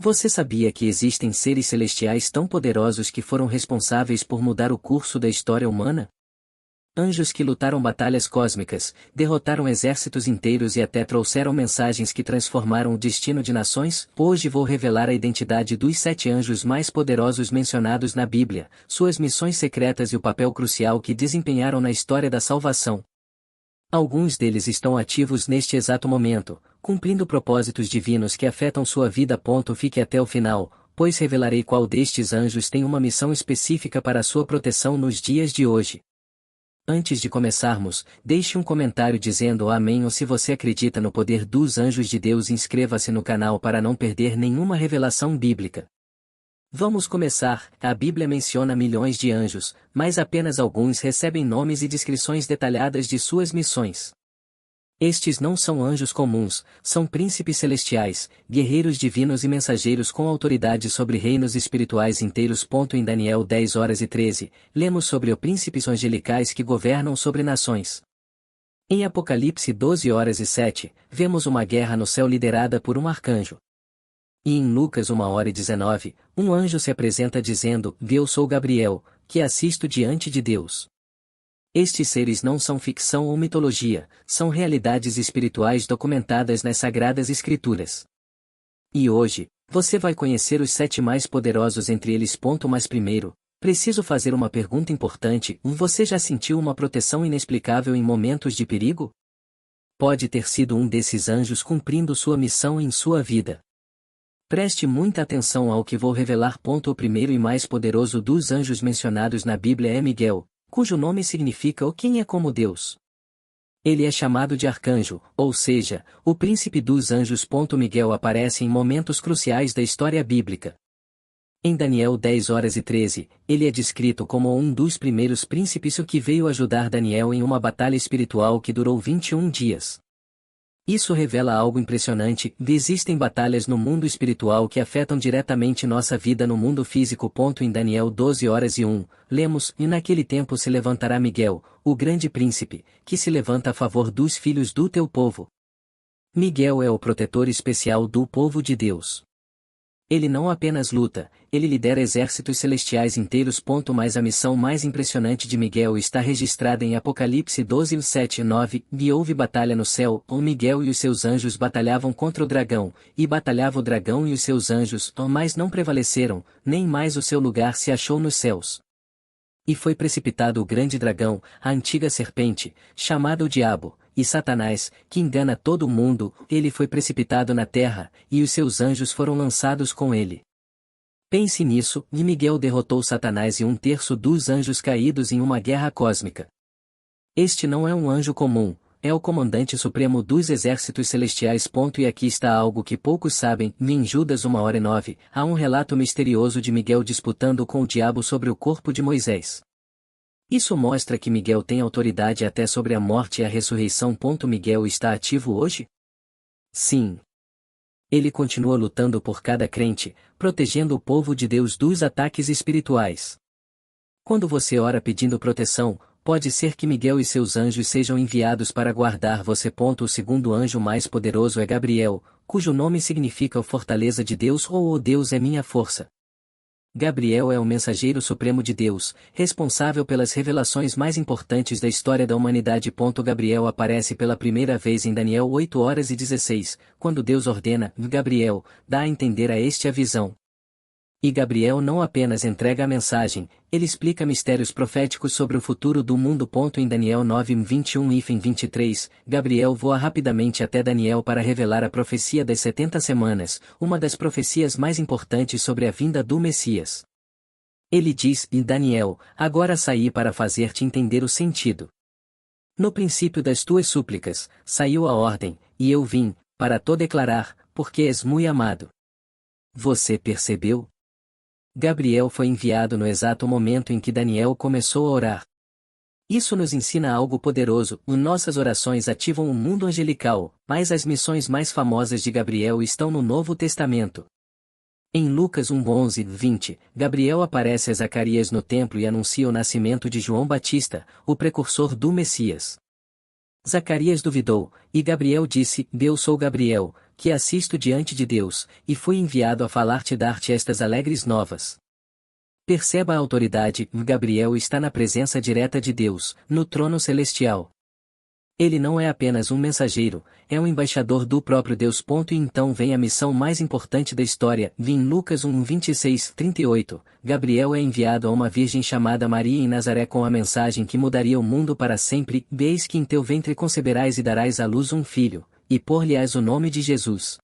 Você sabia que existem seres celestiais tão poderosos que foram responsáveis por mudar o curso da história humana? Anjos que lutaram batalhas cósmicas, derrotaram exércitos inteiros e até trouxeram mensagens que transformaram o destino de nações? Hoje vou revelar a identidade dos 7 anjos mais poderosos mencionados na Bíblia, suas missões secretas e o papel crucial que desempenharam na história da salvação. Alguns deles estão ativos neste exato momento, cumprindo propósitos divinos que afetam sua vida. Fique até o final, pois revelarei qual destes anjos tem uma missão específica para a sua proteção nos dias de hoje. Antes de começarmos, deixe um comentário dizendo amém ou se você acredita no poder dos anjos de Deus. Inscreva-se no canal para não perder nenhuma revelação bíblica. Vamos começar. A Bíblia menciona milhões de anjos, mas apenas alguns recebem nomes e descrições detalhadas de suas missões. Estes não são anjos comuns, são príncipes celestiais, guerreiros divinos e mensageiros com autoridade sobre reinos espirituais inteiros. Em Daniel 10:13, lemos sobre os príncipes angelicais que governam sobre nações. Em Apocalipse 12:7, vemos uma guerra no céu liderada por um arcanjo. E em Lucas 1:19, um anjo se apresenta dizendo: Eu sou Gabriel, que assisto diante de Deus. Estes seres não são ficção ou mitologia, são realidades espirituais documentadas nas Sagradas Escrituras. E hoje, você vai conhecer os 7 mais poderosos entre eles. Mas primeiro, preciso fazer uma pergunta importante: você já sentiu uma proteção inexplicável em momentos de perigo? Pode ter sido um desses anjos cumprindo sua missão em sua vida. Preste muita atenção ao que vou revelar. O primeiro e mais poderoso dos anjos mencionados na Bíblia é Miguel, cujo nome significa o quem é como Deus. Ele é chamado de arcanjo, ou seja, o príncipe dos anjos. Miguel aparece em momentos cruciais da história bíblica. Em Daniel 10:13, ele é descrito como um dos primeiros príncipes que veio ajudar Daniel em uma batalha espiritual que durou 21 dias. Isso revela algo impressionante: existem batalhas no mundo espiritual que afetam diretamente nossa vida no mundo físico. Em Daniel 12:1, lemos: E naquele tempo se levantará Miguel, o grande príncipe, que se levanta a favor dos filhos do teu povo. Miguel é o protetor especial do povo de Deus. Ele não apenas luta, ele lidera exércitos celestiais inteiros. Mas a missão mais impressionante de Miguel está registrada em Apocalipse 12:7-9, e houve batalha no céu, Miguel e os seus anjos batalhavam contra o dragão, e batalhava o dragão e os seus anjos, mas não prevaleceram, nem mais o seu lugar se achou nos céus. E foi precipitado o grande dragão, a antiga serpente, chamada o Diabo, e Satanás, que engana todo o mundo. Ele foi precipitado na terra, e os seus anjos foram lançados com ele. Pense nisso, e Miguel derrotou Satanás e 1/3 dos anjos caídos em uma guerra cósmica. Este não é um anjo comum, é o comandante supremo dos exércitos celestiais. E aqui está algo que poucos sabem: em Judas 1:9, há um relato misterioso de Miguel disputando com o diabo sobre o corpo de Moisés. Isso mostra que Miguel tem autoridade até sobre a morte e a ressurreição. Miguel está ativo hoje? Sim. Ele continua lutando por cada crente, protegendo o povo de Deus dos ataques espirituais. Quando você ora pedindo proteção, pode ser que Miguel e seus anjos sejam enviados para guardar você. O segundo anjo mais poderoso é Gabriel, cujo nome significa o fortaleza de Deus ou o Deus é minha força. Gabriel é o mensageiro supremo de Deus, responsável pelas revelações mais importantes da história da humanidade. Gabriel aparece pela primeira vez em Daniel 8:16, quando Deus ordena: Gabriel, dá a entender a este a visão. E Gabriel não apenas entrega a mensagem, ele explica mistérios proféticos sobre o futuro do mundo. Em Daniel 9:21-23, Gabriel voa rapidamente até Daniel para revelar a profecia das 70 semanas, uma das profecias mais importantes sobre a vinda do Messias. Ele diz: E Daniel, agora saí para fazer-te entender o sentido. No princípio das tuas súplicas, saiu a ordem, e eu vim, para te declarar, porque és muito amado. Você percebeu? Gabriel foi enviado no exato momento em que Daniel começou a orar. Isso nos ensina algo poderoso: nossas orações ativam o mundo angelical, mas as missões mais famosas de Gabriel estão no Novo Testamento. Em Lucas 1:11-20, Gabriel aparece a Zacarias no templo e anuncia o nascimento de João Batista, o precursor do Messias. Zacarias duvidou, e Gabriel disse: Eu sou Gabriel, que assisto diante de Deus, e fui enviado a falar-te e dar-te estas alegres novas. Perceba a autoridade, Gabriel está na presença direta de Deus, no trono celestial. Ele não é apenas um mensageiro, é um embaixador do próprio Deus. E então vem a missão mais importante da história. Em Lucas 1, 26, 38, Gabriel é enviado a uma virgem chamada Maria em Nazaré com a mensagem que mudaria o mundo para sempre. Eis que em teu ventre conceberás e darás à luz um filho, e pôr-lhe-ás o nome de Jesus.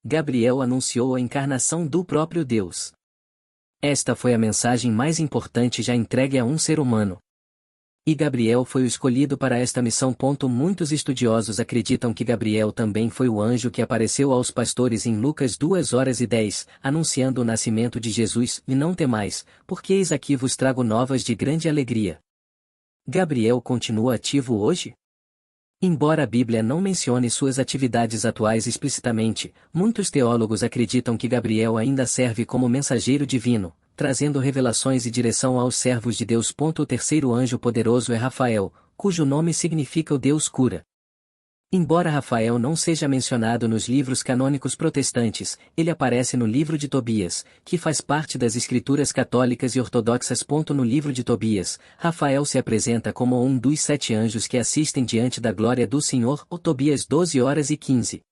Gabriel anunciou a encarnação do próprio Deus. Esta foi a mensagem mais importante já entregue a um ser humano. E Gabriel foi o escolhido para esta missão. Muitos estudiosos acreditam que Gabriel também foi o anjo que apareceu aos pastores em Lucas 2:10, anunciando o nascimento de Jesus. E não temais, porque eis aqui vos trago novas de grande alegria. Gabriel continua ativo hoje? Embora a Bíblia não mencione suas atividades atuais explicitamente, muitos teólogos acreditam que Gabriel ainda serve como mensageiro divino, trazendo revelações e direção aos servos de Deus. O terceiro anjo poderoso é Rafael, cujo nome significa o Deus cura. Embora Rafael não seja mencionado nos livros canônicos protestantes, ele aparece no livro de Tobias, que faz parte das escrituras católicas e ortodoxas. No livro de Tobias, Rafael se apresenta como um dos 7 anjos que assistem diante da glória do Senhor. Tobias 12:15.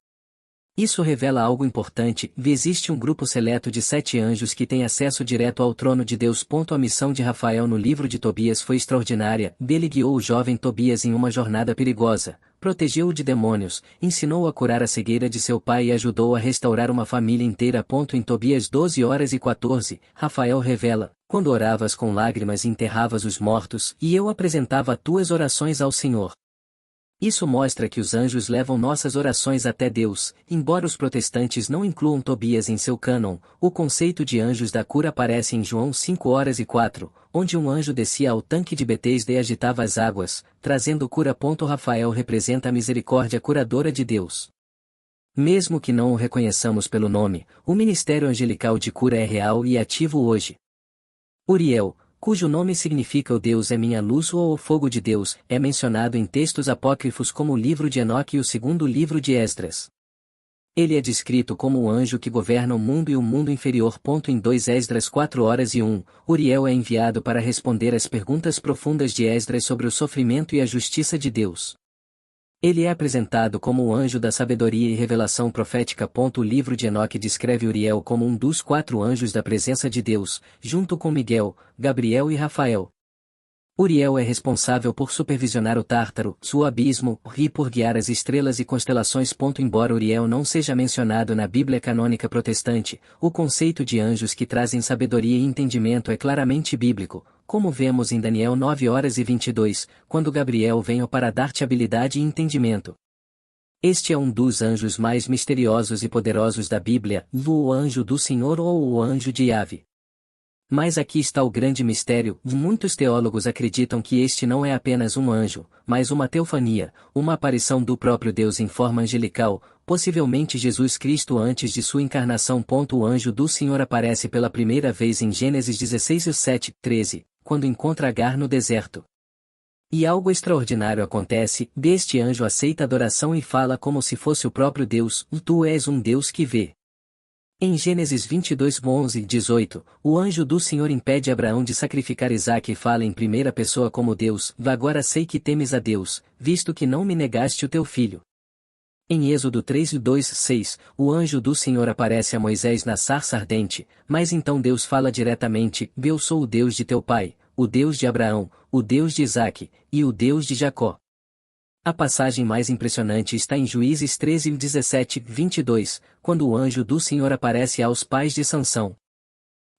Isso revela algo importante. Existe um grupo seleto de 7 anjos que tem acesso direto ao trono de Deus. A missão de Rafael no livro de Tobias foi extraordinária. Ele guiou o jovem Tobias em uma jornada perigosa, protegeu-o de demônios, ensinou a curar a cegueira de seu pai e ajudou a restaurar uma família inteira. Em Tobias 12:14, Rafael revela: quando oravas com lágrimas e enterravas os mortos, e eu apresentava tuas orações ao Senhor. Isso mostra que os anjos levam nossas orações até Deus. Embora os protestantes não incluam Tobias em seu cânon, o conceito de anjos da cura aparece em João 5:4, onde um anjo descia ao tanque de Betesda e agitava as águas, trazendo cura. Rafael representa a misericórdia curadora de Deus. Mesmo que não o reconheçamos pelo nome, o ministério angelical de cura é real e ativo hoje. Uriel, cujo nome significa o Deus é minha luz ou o fogo de Deus, é mencionado em textos apócrifos como o livro de Enoque e o segundo livro de Esdras. Ele é descrito como o anjo que governa o mundo e o mundo inferior. Em 2 Esdras 4:1, Uriel é enviado para responder às perguntas profundas de Esdras sobre o sofrimento e a justiça de Deus. Ele é apresentado como o anjo da sabedoria e revelação profética. O livro de Enoque descreve Uriel como um dos 4 anjos da presença de Deus, junto com Miguel, Gabriel e Rafael. Uriel é responsável por supervisionar o Tártaro, o abismo, e por guiar as estrelas e constelações. Embora Uriel não seja mencionado na Bíblia canônica protestante, o conceito de anjos que trazem sabedoria e entendimento é claramente bíblico, como vemos em Daniel 9:22, quando Gabriel veio para dar-te habilidade e entendimento. Este é um dos anjos mais misteriosos e poderosos da Bíblia, o anjo do Senhor ou o anjo de Yahvé. Mas aqui está o grande mistério. Muitos teólogos acreditam que este não é apenas um anjo, mas uma teofania, uma aparição do próprio Deus em forma angelical, possivelmente Jesus Cristo antes de sua encarnação. O anjo do Senhor aparece pela primeira vez em Gênesis 16:7-13, quando encontra Agar no deserto. E algo extraordinário acontece. Este anjo aceita adoração e fala como se fosse o próprio Deus: tu és um Deus que vê. Em Gênesis 22:11-18, o anjo do Senhor impede Abraão de sacrificar Isaque e fala em primeira pessoa como Deus: agora sei que temes a Deus, visto que não me negaste o teu filho. Em Êxodo 3:2-6, o anjo do Senhor aparece a Moisés na sarça ardente, mas então Deus fala diretamente: eu sou o Deus de teu pai, o Deus de Abraão, o Deus de Isaque, e o Deus de Jacó. A passagem mais impressionante está em Juízes 13:17-22, quando o anjo do Senhor aparece aos pais de Sansão.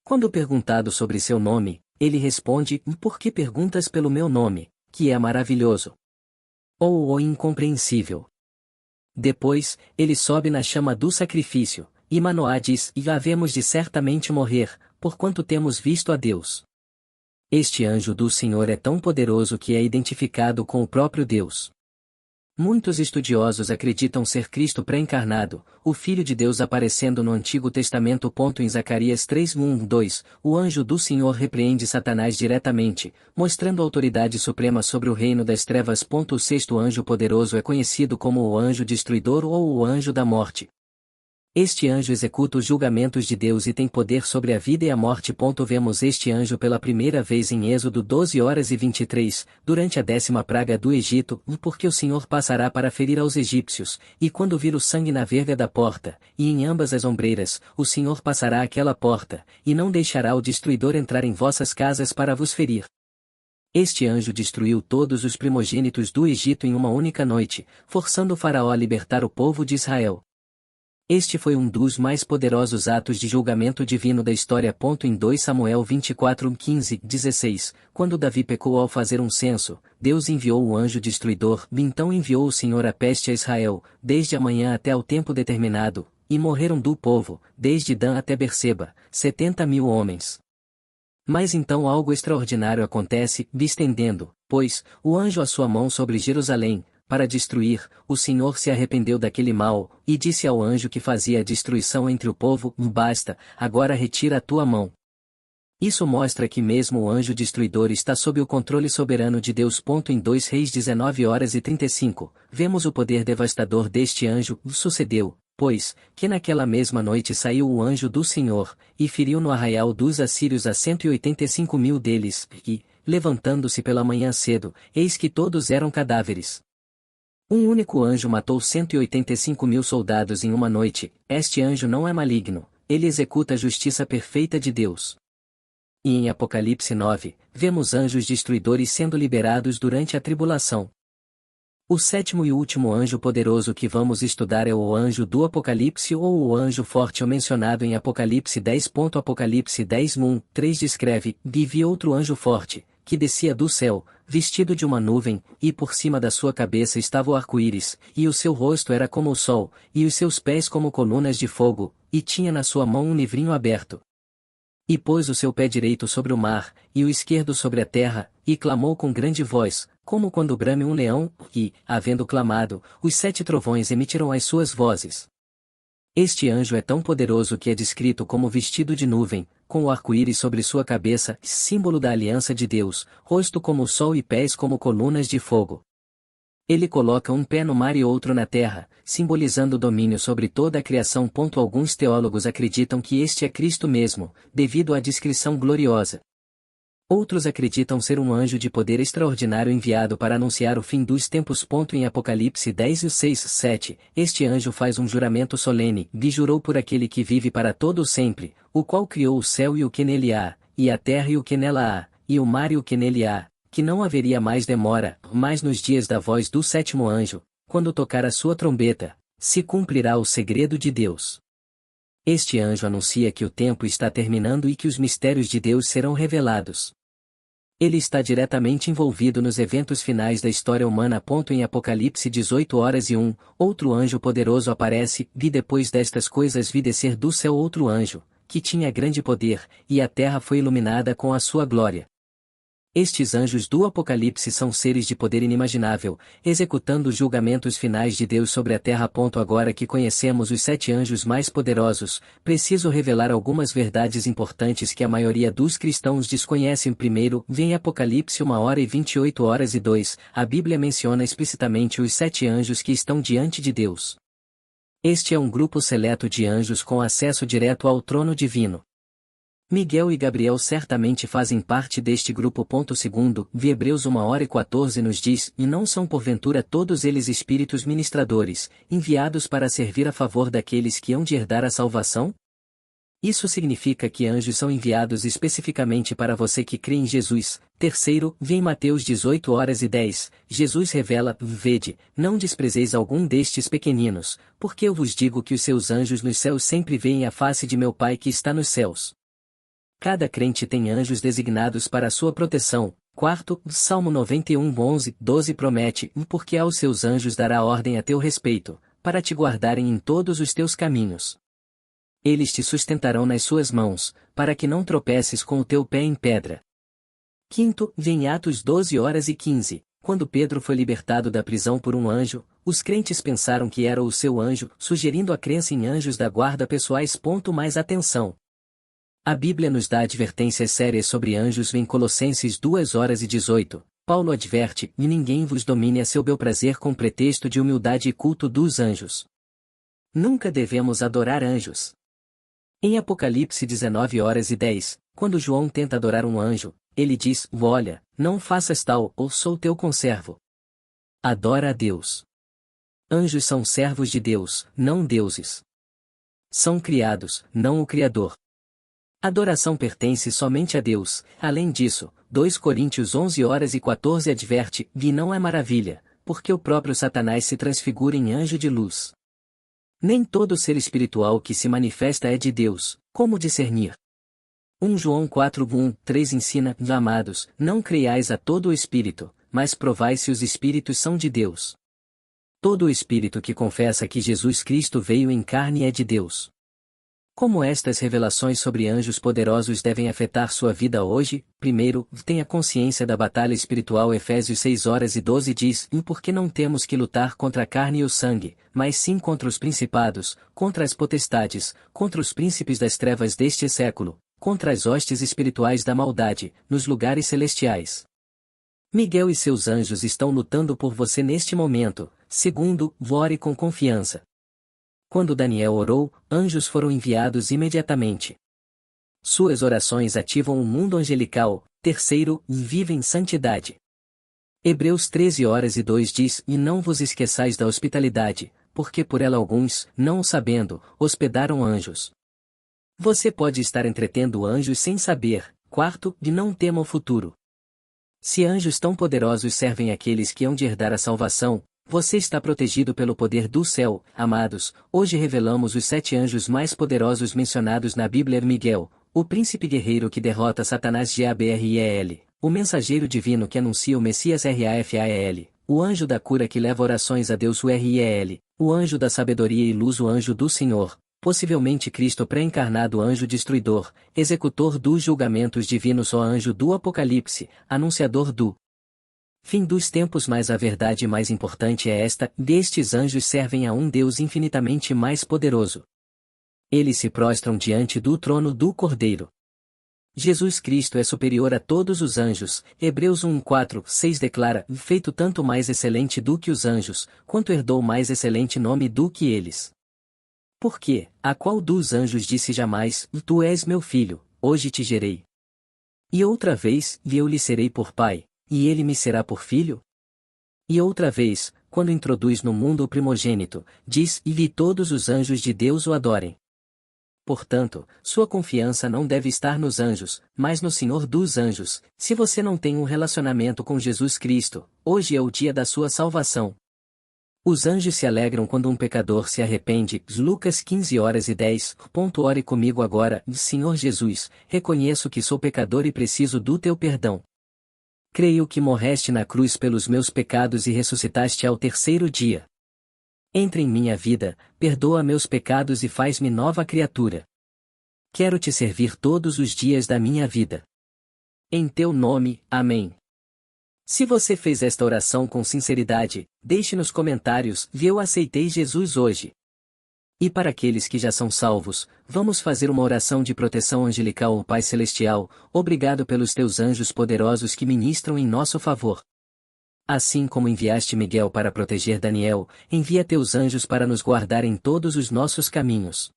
Quando perguntado sobre seu nome, ele responde: por que perguntas pelo meu nome, que é maravilhoso? Ou o incompreensível. Depois, ele sobe na chama do sacrifício, e Manoá diz: e havemos de certamente morrer, porquanto temos visto a Deus. Este anjo do Senhor é tão poderoso que é identificado com o próprio Deus. Muitos estudiosos acreditam ser Cristo pré-encarnado, o Filho de Deus aparecendo no Antigo Testamento. Em Zacarias 3:1-2, o anjo do Senhor repreende Satanás diretamente, mostrando autoridade suprema sobre o reino das trevas. O sexto anjo poderoso é conhecido como o anjo destruidor ou o anjo da morte. Este anjo executa os julgamentos de Deus e tem poder sobre a vida e a morte. Vemos este anjo pela primeira vez em Êxodo 12:23, durante a 10ª praga do Egito, porque o Senhor passará para ferir aos egípcios, e quando vir o sangue na verga da porta, e em ambas as ombreiras, o Senhor passará aquela porta, e não deixará o destruidor entrar em vossas casas para vos ferir. Este anjo destruiu todos os primogênitos do Egito em uma única noite, forçando o faraó a libertar o povo de Israel. Este foi um dos mais poderosos atos de julgamento divino da história. Em 2 Samuel 24:15-16, quando Davi pecou ao fazer um censo, Deus enviou o anjo destruidor, então enviou o Senhor a peste a Israel, desde a manhã até ao tempo determinado, e morreram do povo, desde Dan até Berseba, 70.000 homens. Mas então algo extraordinário acontece, estendendo, pois, o anjo a sua mão sobre Jerusalém, para destruir, o Senhor se arrependeu daquele mal, e disse ao anjo que fazia a destruição entre o povo: basta, agora retira a tua mão. Isso mostra que mesmo o anjo destruidor está sob o controle soberano de Deus. Em 2 Reis 19:35, vemos o poder devastador deste anjo. Sucedeu, pois, que naquela mesma noite saiu o anjo do Senhor, e feriu no arraial dos assírios a 185.000 deles, e, levantando-se pela manhã cedo, eis que todos eram cadáveres. Um único anjo matou 185.000 soldados em uma noite. Este anjo não é maligno, ele executa a justiça perfeita de Deus. E em Apocalipse 9, vemos anjos destruidores sendo liberados durante a tribulação. O sétimo e último anjo poderoso que vamos estudar é o anjo do Apocalipse ou o anjo forte mencionado em Apocalipse 10. Apocalipse 10:1-3 descreve: vi outro anjo forte, que descia do céu, vestido de uma nuvem, e por cima da sua cabeça estava o arco-íris, e o seu rosto era como o sol, e os seus pés como colunas de fogo, e tinha na sua mão um livrinho aberto. E pôs o seu pé direito sobre o mar, e o esquerdo sobre a terra, e clamou com grande voz, como quando brame um leão, e, havendo clamado, os 7 trovões emitiram as suas vozes. Este anjo é tão poderoso que é descrito como vestido de nuvem, com o arco-íris sobre sua cabeça, símbolo da aliança de Deus, rosto como o sol e pés como colunas de fogo. Ele coloca um pé no mar e outro na terra, simbolizando o domínio sobre toda a criação. Alguns teólogos acreditam que este é Cristo mesmo, devido à descrição gloriosa. Outros acreditam ser um anjo de poder extraordinário enviado para anunciar o fim dos tempos. Em Apocalipse 10:6-7, este anjo faz um juramento solene, e jurou por aquele que vive para todo o sempre, o qual criou o céu e o que nele há, e a terra e o que nela há, e o mar e o que nele há, que não haveria mais demora, mas nos dias da voz do sétimo anjo, quando tocar a sua trombeta, se cumprirá o segredo de Deus. Este anjo anuncia que o tempo está terminando e que os mistérios de Deus serão revelados. Ele está diretamente envolvido nos eventos finais da história humana. Em Apocalipse 18:1, outro anjo poderoso aparece, vi depois destas coisas vi descer do céu outro anjo, que tinha grande poder, e a terra foi iluminada com a sua glória. Estes anjos do Apocalipse são seres de poder inimaginável, executando os julgamentos finais de Deus sobre a terra. Agora que conhecemos os 7 anjos mais poderosos, preciso revelar algumas verdades importantes que a maioria dos cristãos desconhecem. Primeiro, vem Apocalipse 1:28-2, a Bíblia menciona explicitamente os 7 anjos que estão diante de Deus. Este é um grupo seleto de anjos com acesso direto ao trono divino. Miguel e Gabriel certamente fazem parte deste grupo. Segundo, Hebreus 1:14 nos diz: e não são porventura todos eles espíritos ministradores, enviados para servir a favor daqueles que hão de herdar a salvação? Isso significa que anjos são enviados especificamente para você que crê em Jesus. Terceiro, vem Mateus 18:10, Jesus revela: vede, não desprezeis algum destes pequeninos, porque eu vos digo que os seus anjos nos céus sempre veem a face de meu Pai que está nos céus. Cada crente tem anjos designados para sua proteção. Quarto, Salmo 91:11-12 promete: porque aos seus anjos dará ordem a teu respeito, para te guardarem em todos os teus caminhos. Eles te sustentarão nas suas mãos, para que não tropeces com o teu pé em pedra. Quinto, vem Atos 12:15. Quando Pedro foi libertado da prisão por um anjo, os crentes pensaram que era o seu anjo, sugerindo a crença em anjos da guarda pessoais. Mais atenção. A Bíblia nos dá advertências sérias sobre anjos. Em Colossenses 2:18, Paulo adverte: e ninguém vos domine a seu bel prazer com pretexto de humildade e culto dos anjos. Nunca devemos adorar anjos. Em Apocalipse 19:10, quando João tenta adorar um anjo, ele diz: olha, não faças tal, ou sou teu conservo. Adora a Deus. Anjos são servos de Deus, não deuses. São criados, não o Criador. Adoração pertence somente a Deus. Além disso, 2 Coríntios 11:14 adverte: e não é maravilha, porque o próprio Satanás se transfigura em anjo de luz. Nem todo ser espiritual que se manifesta é de Deus. Como discernir? 1 João 4:1-3 ensina: amados, não creiais a todo o espírito, mas provai se os espíritos são de Deus. Todo o espírito que confessa que Jesus Cristo veio em carne é de Deus. Como estas revelações sobre anjos poderosos devem afetar sua vida hoje? Primeiro, tenha consciência da batalha espiritual. Efésios 6:12 diz: porque não temos que lutar contra a carne e o sangue, mas sim contra os principados, contra as potestades, contra os príncipes das trevas deste século, contra as hostes espirituais da maldade, nos lugares celestiais. Miguel e seus anjos estão lutando por você neste momento. Segundo, ore com confiança. Quando Daniel orou, anjos foram enviados imediatamente. Suas orações ativam o mundo angelical. Terceiro, vive em santidade. Hebreus 13:2 diz: e não vos esqueçais da hospitalidade, porque por ela alguns, não o sabendo, hospedaram anjos. Você pode estar entretendo anjos sem saber. Quarto, e não tema o futuro. Se anjos tão poderosos servem aqueles que hão de herdar a salvação, você está protegido pelo poder do céu. Amados, hoje revelamos os 7 anjos mais poderosos mencionados na Bíblia. Miguel, o príncipe guerreiro que derrota Satanás. Gabriel, o mensageiro divino que anuncia o Messias. Rafael, o anjo da cura que leva orações a Deus. Uriel, o anjo da sabedoria e luz. O anjo do Senhor, possivelmente Cristo pré-encarnado. Anjo destruidor, executor dos julgamentos divinos. O anjo do Apocalipse, anunciador do fim dos tempos. Mas a verdade mais importante é esta: destes anjos servem a um Deus infinitamente mais poderoso. Eles se prostram diante do trono do Cordeiro. Jesus Cristo é superior a todos os anjos. Hebreus 1:4-6 declara: feito tanto mais excelente do que os anjos, quanto herdou mais excelente nome do que eles. Porque, a qual dos anjos disse jamais: tu és meu filho, hoje te gerei? E outra vez: e eu lhe serei por pai, e ele me será por filho? E outra vez, quando introduz no mundo o primogênito, diz: e vi todos os anjos de Deus o adorem. Portanto, sua confiança não deve estar nos anjos, mas no Senhor dos anjos. Se você não tem um relacionamento com Jesus Cristo, hoje é o dia da sua salvação. Os anjos se alegram quando um pecador se arrepende. Lucas 15:10. Ore comigo agora. Senhor Jesus, reconheço que sou pecador e preciso do teu perdão. Creio que morreste na cruz pelos meus pecados e ressuscitaste ao terceiro dia. Entra em minha vida, perdoa meus pecados e faz-me nova criatura. Quero te servir todos os dias da minha vida. Em teu nome, amém. Se você fez esta oração com sinceridade, deixe nos comentários: eu aceitei Jesus hoje. E para aqueles que já são salvos, vamos fazer uma oração de proteção angelical. Pai Celestial, obrigado pelos teus anjos poderosos que ministram em nosso favor. Assim como enviaste Miguel para proteger Daniel, envia teus anjos para nos guardar em todos os nossos caminhos.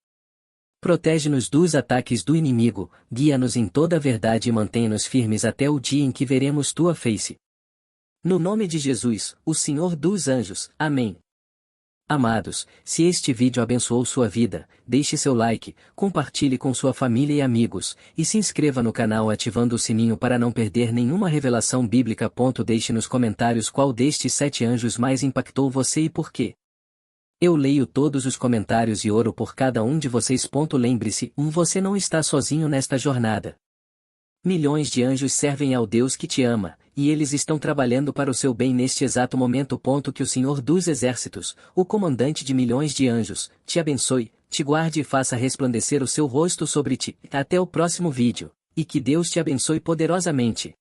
Protege-nos dos ataques do inimigo, guia-nos em toda a verdade e mantém-nos firmes até o dia em que veremos tua face. No nome de Jesus, o Senhor dos anjos. Amém. Amados, se este vídeo abençoou sua vida, deixe seu like, compartilhe com sua família e amigos, e se inscreva no canal ativando o sininho para não perder nenhuma revelação bíblica. Deixe nos comentários qual destes 7 anjos mais impactou você e por quê. Eu leio todos os comentários e oro por cada um de vocês. Lembre-se, você não está sozinho nesta jornada. Milhões de anjos servem ao Deus que te ama, e eles estão trabalhando para o seu bem neste exato momento. Que o Senhor dos Exércitos, o comandante de milhões de anjos, te abençoe, te guarde e faça resplandecer o seu rosto sobre ti. Até o próximo vídeo, e que Deus te abençoe poderosamente.